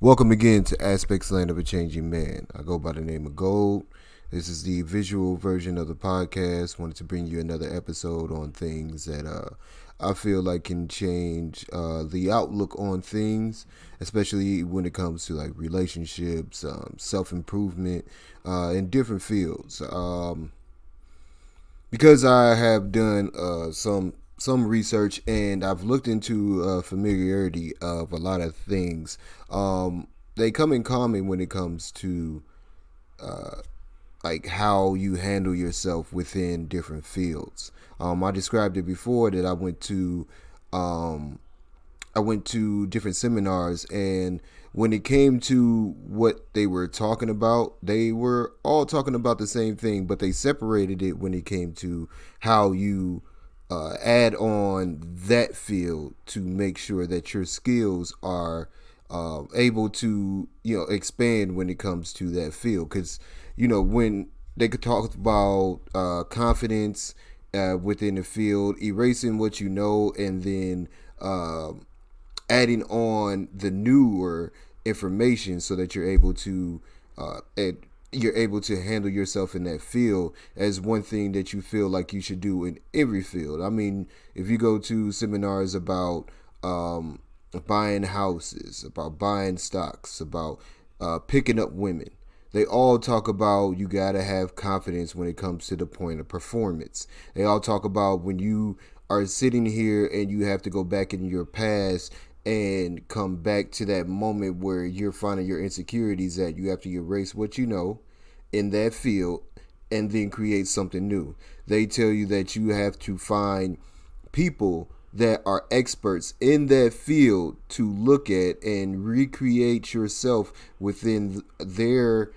Welcome again to Aspects Land of a Changing Man. I go by the name of Gold. This is the visual version of the podcast. Wanted to bring you another episode on things that I feel like can change the outlook on things, especially when it comes to like relationships, self improvement, in different fields. Because I have done some research and I've looked into familiarity of a lot of things. They come in common when it comes to like how you handle yourself within different fields. I described it before that um, I went to different seminars, and when it came to what they were talking about, they were all talking about the same thing, but they separated it when it came to how you add on that field to make sure that your skills are able to expand when it comes to that field. Because when they could talk about confidence within the field, erasing what you know, and then adding on the newer information so that you're able to handle yourself in that field as one thing that you feel like you should do in every field. I mean, if you go to seminars about buying houses, about buying stocks, about picking up women, they all talk about you got to have confidence when it comes to the point of performance. They all talk about when you are sitting here and you have to go back in your past and come back to that moment where you're finding your insecurities, that you have to erase what you know in that field and then create something new. They tell you that you have to find people that are experts in that field to look at and recreate yourself within their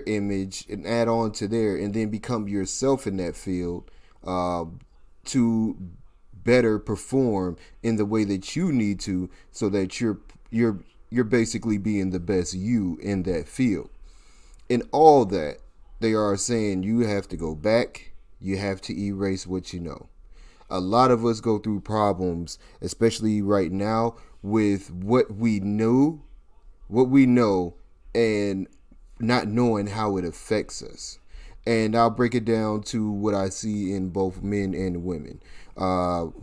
image and add on to their, and then become yourself in that field to better perform in the way that you need to, so that you're basically being the best you in that field. In all that, they are saying you have to go back, you have to erase what you know. A lot of us go through problems, especially right now, with what we know, and not knowing how it affects us. And I'll break it down to what I see in both men and women.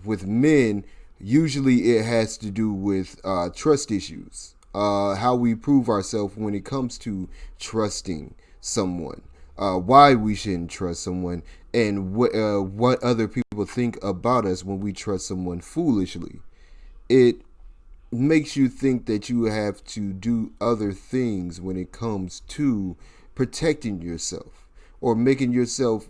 With men, usually it has to do with trust issues, how we prove ourselves when it comes to trusting someone, why we shouldn't trust someone, and what other people think about us when we trust someone foolishly. It makes you think that you have to do other things when it comes to protecting yourself or making yourself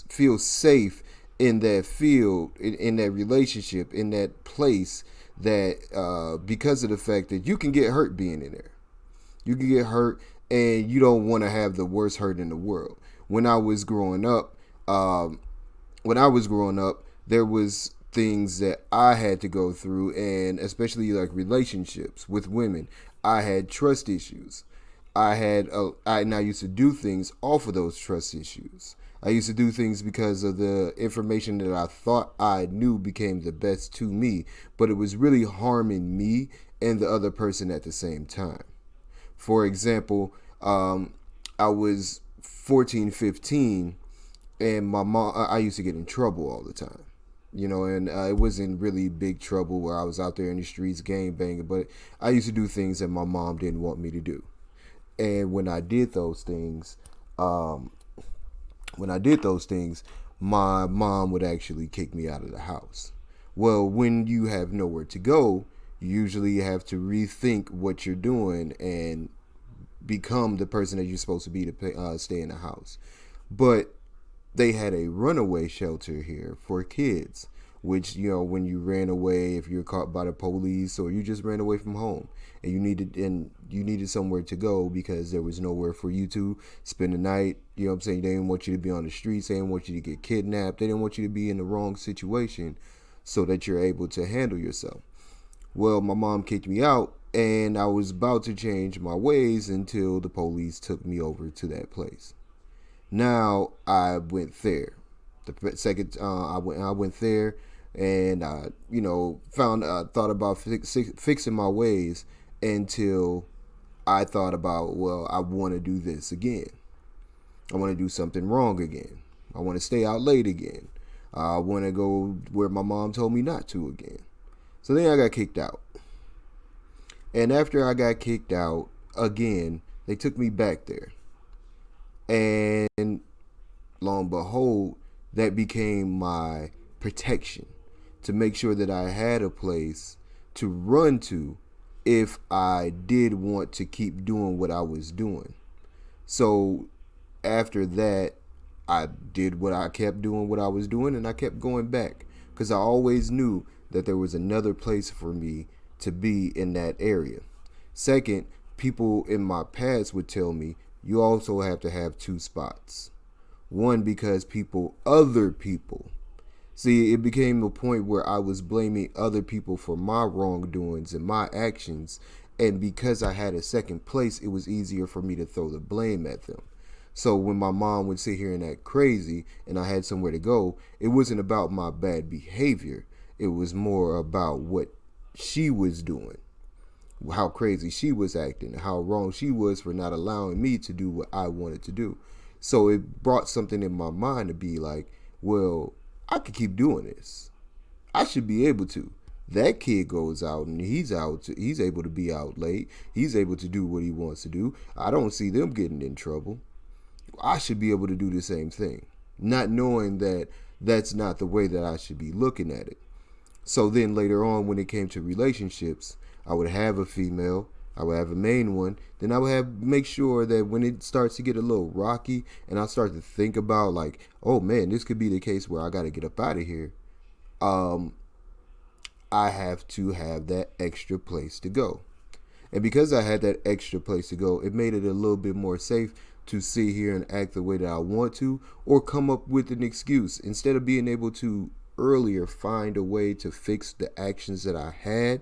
feel safe in that field, in that relationship, in that place, that because of the fact that you can get hurt being in there. You can get hurt, and you don't want to have the worst hurt in the world. When I was growing up, um, there was things that I had to go through, and especially like relationships with women. I had trust issues. And I used to do things off of those trust issues. I used to do things because of the information that I thought I knew became the best to me, but it was really harming me and the other person at the same time. For example, I was 14, 15, and my mom, I used to get in trouble all the time. And it wasn't really big trouble where I was out there in the streets gang banging, but I used to do things that my mom didn't want me to do. And um, when I did those things, my mom would actually kick me out of the house. Well, when you have nowhere to go, you usually have to rethink what you're doing and become the person that you're supposed to be to stay in the house. But they had a runaway shelter here for kids, which, when you ran away, if you're caught by the police or you just ran away from home and you needed somewhere to go because there was nowhere for you to spend the night. What I'm saying? They didn't want you to be on the streets. They didn't want you to get kidnapped. They didn't want you to be in the wrong situation so that you're able to handle yourself. Well, my mom kicked me out, and I was about to change my ways until the police took me over to that place. Now I went there. The second I went there, and I found thought about fixing my ways until I thought about, well, I want to do this again. I want to do something wrong again. I want to stay out late again. I want to go where my mom told me not to again. So then I got kicked out. And after I got kicked out again, they took me back there. And lo and behold, that became my protection, to make sure that I had a place to run to if I did want to keep doing what I was doing. So after that, I did what I kept doing, what I was doing, and I kept going back because I always knew that there was another place for me to be in that area. Second, people in my past would tell me, you also have to have two spots. One, because other people, see, it became a point where I was blaming other people for my wrongdoings and my actions. And because I had a second place, it was easier for me to throw the blame at them. So when my mom would sit here and act crazy and I had somewhere to go, it wasn't about my bad behavior. It was more about what she was doing, how crazy she was acting, how wrong she was for not allowing me to do what I wanted to do. So it brought something in my mind to be like, well, I could keep doing this. I should be able to. That kid goes out and he's able to be out late. He's able to do what he wants to do. I don't see them getting in trouble. I should be able to do the same thing, not knowing that that's not the way that I should be looking at it. So then later on, when it came to relationships, I would have a female, I would have a main one, then I would make sure that when it starts to get a little rocky and I start to think about like, oh man, this could be the case where I got to get up out of here. I have to have that extra place to go. And because I had that extra place to go, it made it a little bit more safe to sit here and act the way that I want to, or come up with an excuse instead of being able to earlier find a way to fix the actions that I had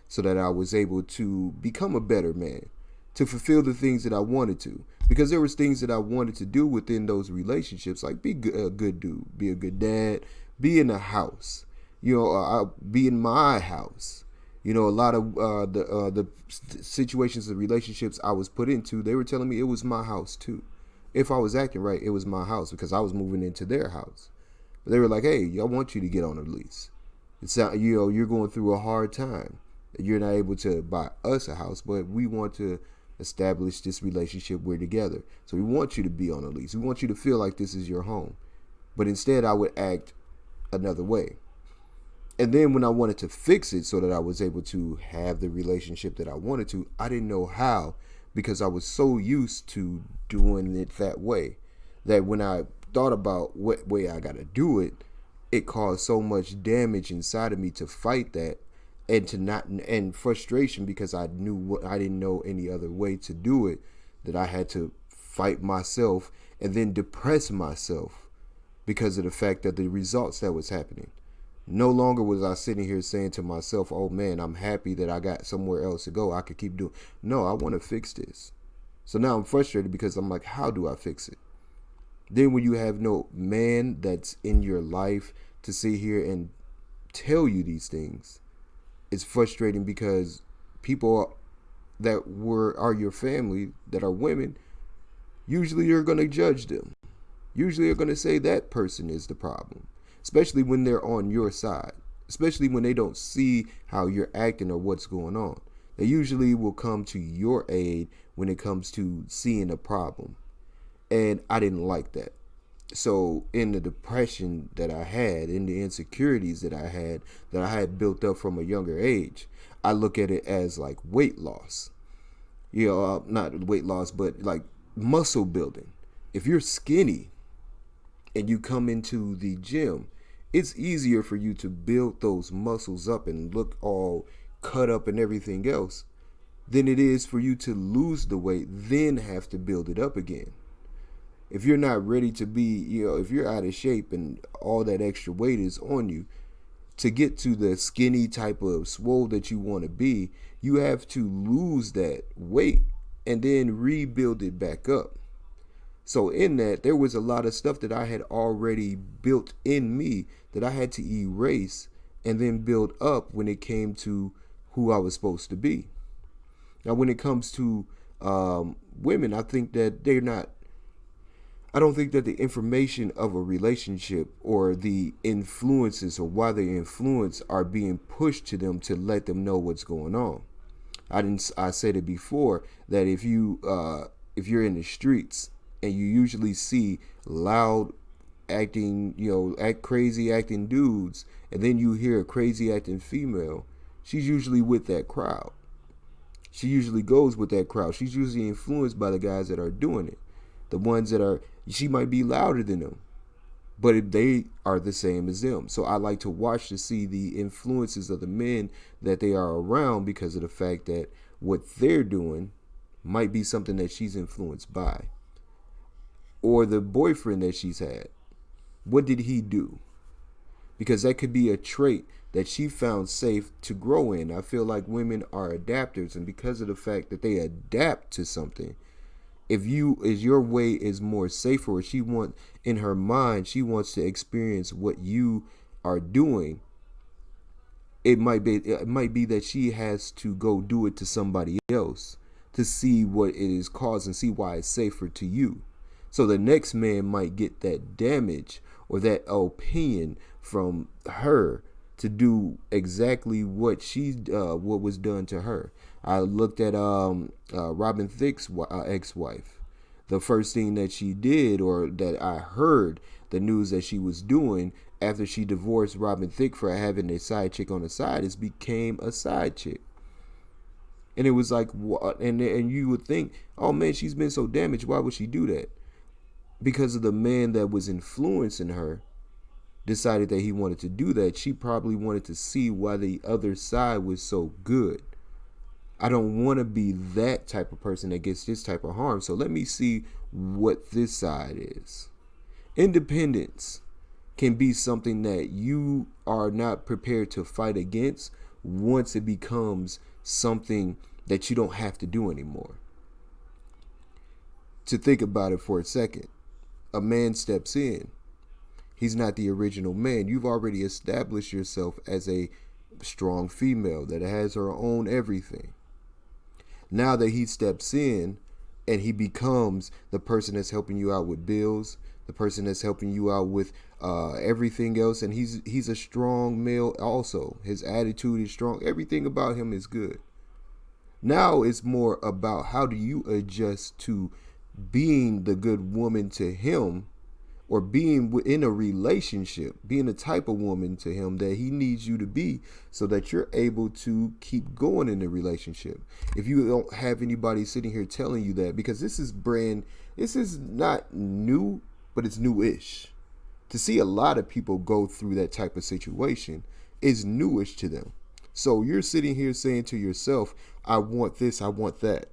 so that I was able to become a better man, to fulfill the things that I wanted to. Because there was things that I wanted to do within those relationships, like be a good dude, be a good dad, be in a house, be in my house. A lot of the situations and relationships I was put into, they were telling me it was my house too. If I was acting right, it was my house because I was moving into their house. But they were like, hey, I want you to get on a lease. It's not, you're going through a hard time. You're not able to buy us a house, but we want to establish this relationship. We're together. So we want you to be on a lease. We want you to feel like this is your home. But instead, I would act another way. And then when I wanted to fix it so that I was able to have the relationship that I wanted to, I didn't know how, because I was so used to doing it that way that when I thought about what way I got to do it, it caused so much damage inside of me to fight that, and frustration because I didn't know any other way to do it, that I had to fight myself and then depress myself because of the fact that the results that was happening. No longer was I sitting here saying to myself, oh man, I'm happy that I got somewhere else to go. I could keep doing. No, I want to fix this. So now I'm frustrated because I'm like, how do I fix it? Then when you have no man that's in your life to sit here and tell you these things, it's frustrating because people that are your family, that are women, usually you're going to judge them. Usually you're going to say that person is the problem. Especially when they're on your side, especially when they don't see how you're acting or what's going on. They usually will come to your aid when it comes to seeing a problem. And I didn't like that. So in the depression that I had, in the insecurities that I had built up from a younger age, I look at it as like weight loss. Not weight loss, but like muscle building. If you're skinny and you come into the gym, it's easier for you to build those muscles up and look all cut up and everything else than it is for you to lose the weight, then have to build it up again. If you're not ready to be, if you're out of shape and all that extra weight is on you, to get to the skinny type of swole that you want to be, you have to lose that weight and then rebuild it back up. So in that, there was a lot of stuff that I had already built in me that I had to erase and then build up when it came to who I was supposed to be. Now, when it comes to Women, I think that they're not. I don't think that the information of a relationship or the influences or why they influence are being pushed to them to let them know what's going on. I said it before that if you're in the streets and you usually see loud acting, act crazy acting dudes, and then you hear a crazy acting female, she's usually with that crowd. She usually goes with that crowd. She's usually influenced by the guys that are doing it. The ones that are, she might be louder than them, but if they are the same as them. So I like to watch to see the influences of the men that they are around, because of the fact that what they're doing might be something that she's influenced by. Or the boyfriend that she's had. What did he do? Because that could be a trait that she found safe to grow in. I feel like women are adapters, and because of the fact that they adapt to something, if your way is more safer, or she want in her mind, she wants to experience what you are doing, it might be that she has to go do it to somebody else to see what it is causing, see why it's safer to you. So the next man might get that damage or that opinion from her to do exactly what what was done to her. I looked at Robin Thicke's ex-wife. The first thing that she did, or that I heard the news that she was doing after she divorced Robin Thicke for having a side chick on the side, is became a side chick. And it was like, what? And you would think, oh man, she's been so damaged. Why would she do that? Because of the man that was influencing her decided that he wanted to do that. She probably wanted to see why the other side was so good. I don't want to be that type of person that gets this type of harm. So let me see what this side is. Independence can be something that you are not prepared to fight against once it becomes something that you don't have to do anymore. To think about it for a second, a man steps in. He's not the original man. You've already established yourself as a strong female that has her own everything. Now that he steps in and he becomes the person that's helping you out with bills, the person that's helping you out with everything else, and he's a strong male also. His attitude is strong. Everything about him is good. Now it's more about how do you adjust to being the good woman to him, or being in a relationship, being the type of woman to him that he needs you to be, so that you're able to keep going in the relationship. If you don't have anybody sitting here telling you that, because this is not new, but it's newish. To see a lot of people go through that type of situation is newish to them. So you're sitting here saying to yourself, I want this, I want that.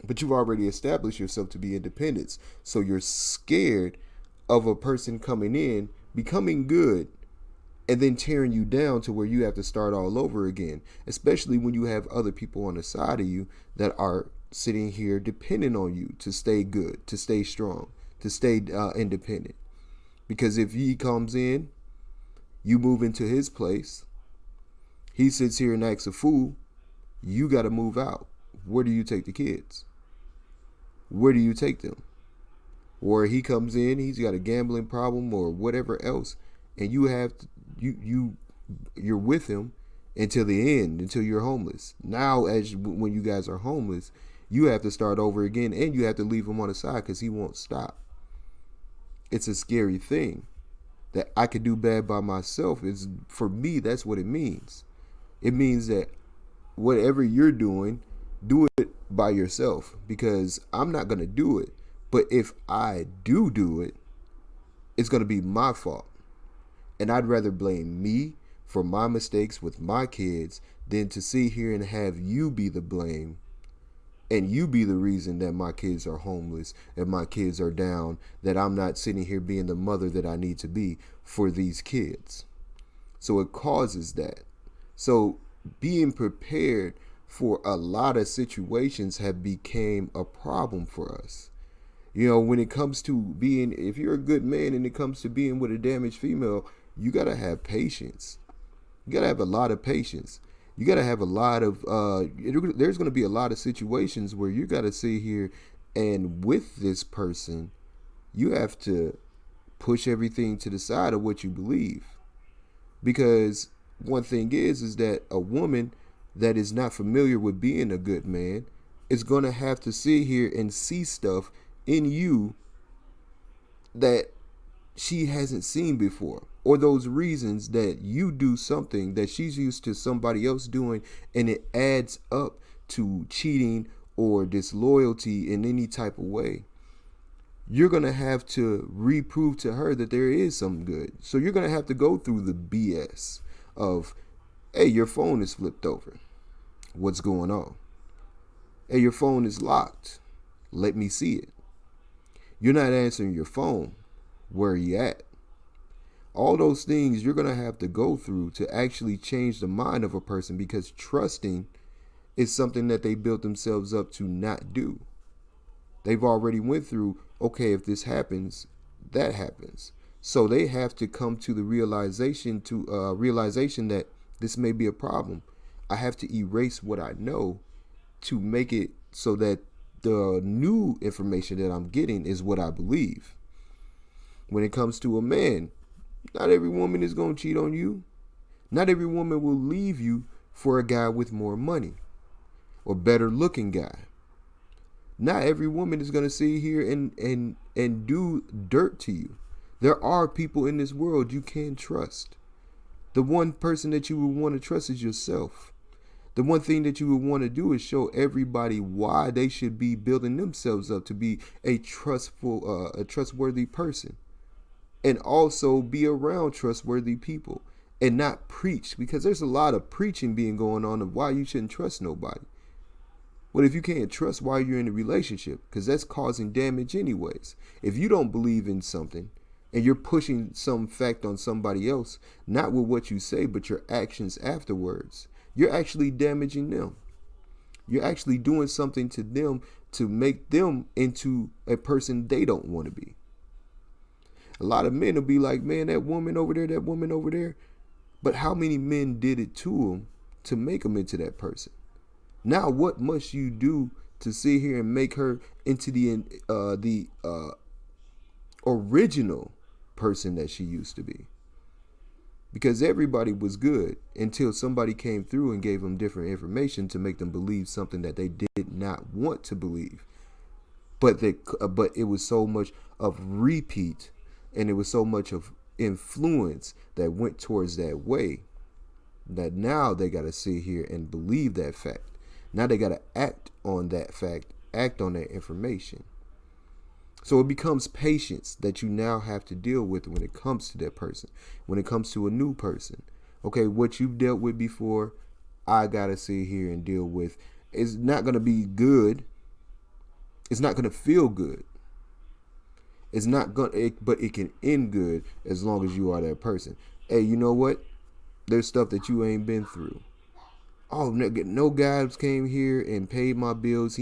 But you've already established yourself to be independent. So you're scared of a person coming in, becoming good, and then tearing you down to where you have to start all over again, especially when you have other people on the side of you that are sitting here depending on you to stay good, to stay strong, to stay independent. Because if he comes in, you move into his place, he sits here and acts a fool, you got to move out. Where do you take the kids? Where do you take them? Or he comes in, he's got a gambling problem or whatever else, and you have to, you're with him until the end, until you're homeless. Now, when you guys are homeless, you have to start over again, and you have to leave him on the side because he won't stop. It's a scary thing that I could do bad by myself. For me, that's what it means. It means that whatever you're doing, do it by yourself, because I'm not going to do it. But if I do it, it's going to be my fault. And I'd rather blame me for my mistakes with my kids than to sit here and have you be the blame and you be the reason that my kids are homeless and my kids are down, that I'm not sitting here being the mother that I need to be for these kids. So it causes that. So being prepared for a lot of situations have become a problem for us. When it comes to if you're a good man and it comes to being with a damaged female, you got to have patience. You got to have a lot of patience. You got to have a lot of there's going to be a lot of situations where you got to sit here and with this person, you have to push everything to the side of what you believe. Because one thing is that a woman that is not familiar with being a good man is going to have to sit here and see stuff in you that she hasn't seen before, or those reasons that you do something that she's used to somebody else doing, and it adds up to cheating or disloyalty in any type of way. You're going to have to reprove to her that there is some good. So you're going to have to go through the BS of, hey, your phone is flipped over. What's going on? Hey, your phone is locked. Let me see it. You're not answering your phone. Where are you at? All those things you're going to have to go through to actually change the mind of a person, because trusting is something that they built themselves up to not do. They've already went through, okay, if this happens, that happens. So they have to come to the realization that this may be a problem. I have to erase what I know to make it so that the new information that I'm getting is what I believe. When it comes to a man, not every woman is going to cheat on you. Not every woman will leave you for a guy with more money or better looking guy. Not every woman is going to sit here and do dirt to you. There are people in this world you can trust. The one person that you would want to trust is yourself. The one thing that you would want to do is show everybody why they should be building themselves up to be a trustworthy person. And also be around trustworthy people and not preach, because there's a lot of preaching being going on of why you shouldn't trust nobody. Well, if you can't trust while you're in a relationship, because that's causing damage anyways. If you don't believe in something and you're pushing some fact on somebody else, not with what you say, but your actions afterwards, you're actually damaging them. You're actually doing something to them to make them into a person they don't want to be. A lot of men will be like, man, that woman over there. But how many men did it to them to make them into that person? Now, what must you do to sit here and make her into the original person that she used to be? Because everybody was good until somebody came through and gave them different information to make them believe something that they did not want to believe. But it was so much of repeat, and it was so much of influence that went towards that way, that now they got to sit here and believe that fact. Now they got to act on that fact, act on that information. So it becomes patience that you now have to deal with when it comes to that person, when it comes to a new person. Okay, what you've dealt with before, I got to sit here and deal with. It's not going to be good. It's not going to feel good. It's not going, but it can end good as long as you are that person. Hey, you know what? There's stuff that you ain't been through. Oh, no guys came here and paid my bills.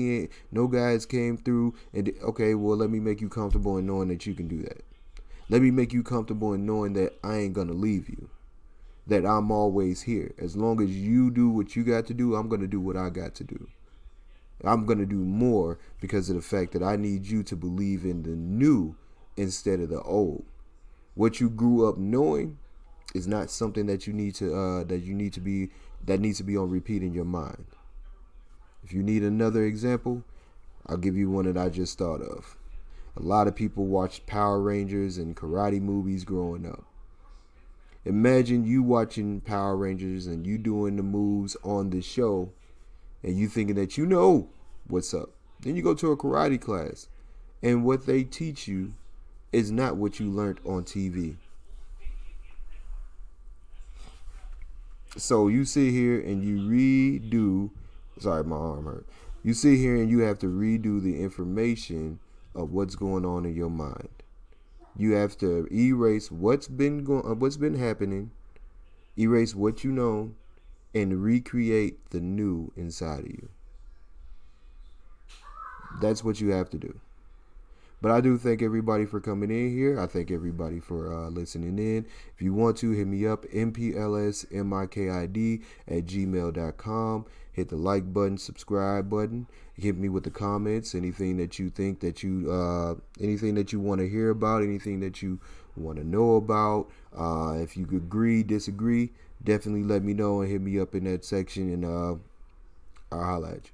No guys came through and okay, well, let me make you comfortable in knowing that you can do that. Let me make you comfortable in knowing that I ain't gonna leave you, that I'm always here. As long as you do what you got to do, I'm gonna do what I got to do. I'm gonna do more because of the fact that I need you to believe in the new instead of the old. What you grew up knowing is not something that you need to that needs to be on repeat in your mind. If you need another example, I'll give you one that I just thought of. A lot of people watched Power Rangers and karate movies growing up. Imagine you watching Power Rangers and you doing the moves on the show and you thinking that you know what's up. Then you go to a karate class and what they teach you is not what you learned on TV. So you sit here and you sorry, my arm hurt. You sit here and you have to redo the information of what's going on in your mind. You have to erase what's been happening, erase what you know, and recreate the new inside of you. That's what you have to do. But I do thank everybody for coming in here. I thank everybody for listening in. If you want to, hit me up, mplsmikid@gmail.com. Hit the like button, subscribe button. Hit me with the comments. Anything that you think that anything that you want to hear about, anything that you want to know about. If you agree, disagree, definitely let me know and hit me up in that section, and I'll holla at you.